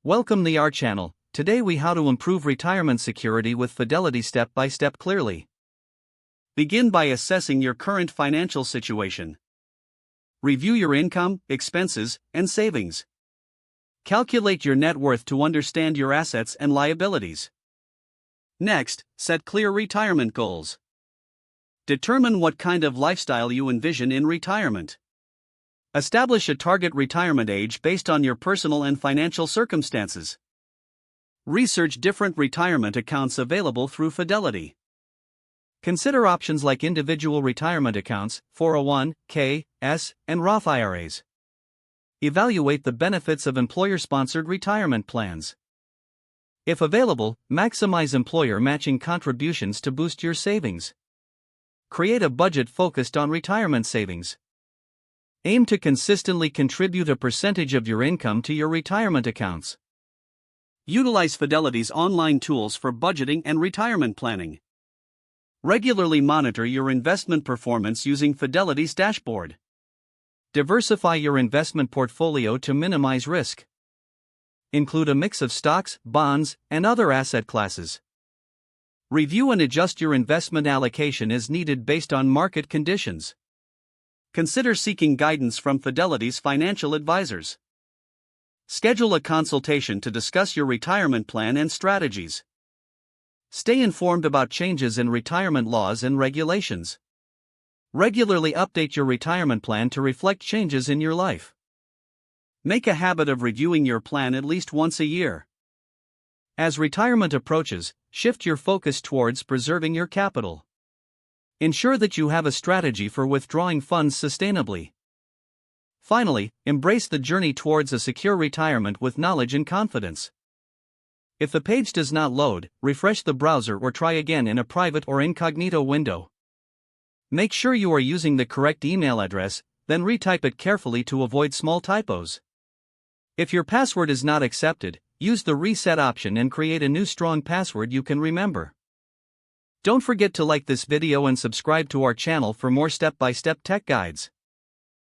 Welcome to our channel. Today we how to improve retirement security with Fidelity step by step clearly. Begin by assessing your current financial situation. Review your income, expenses, and savings. Calculate your net worth to understand your assets and liabilities. Next, set clear retirement goals. Determine what kind of lifestyle you envision in retirement. Establish a target retirement age based on your personal and financial circumstances. Research different retirement accounts available through Fidelity. Consider options like individual retirement accounts, 401(k), S, and Roth IRAs. Evaluate the benefits of employer-sponsored retirement plans. If available, maximize employer matching contributions to boost your savings. Create a budget focused on retirement savings. Aim to consistently contribute a percentage of your income to your retirement accounts. Utilize Fidelity's online tools for budgeting and retirement planning. Regularly monitor your investment performance using Fidelity's dashboard. Diversify your investment portfolio to minimize risk. Include a mix of stocks, bonds, and other asset classes. Review and adjust your investment allocation as needed based on market conditions. Consider seeking guidance from Fidelity's financial advisors. Schedule a consultation to discuss your retirement plan and strategies. Stay informed about changes in retirement laws and regulations. Regularly update your retirement plan to reflect changes in your life. Make a habit of reviewing your plan at least once a year. As retirement approaches, shift your focus towards preserving your capital. Ensure that you have a strategy for withdrawing funds sustainably. Finally, embrace the journey towards a secure retirement with knowledge and confidence. If the page does not load, refresh the browser or try again in a private or incognito window. Make sure you are using the correct email address, then retype it carefully to avoid small typos. If your password is not accepted, use the reset option and create a new strong password you can remember. Don't forget to like this video and subscribe to our channel for more step-by-step tech guides.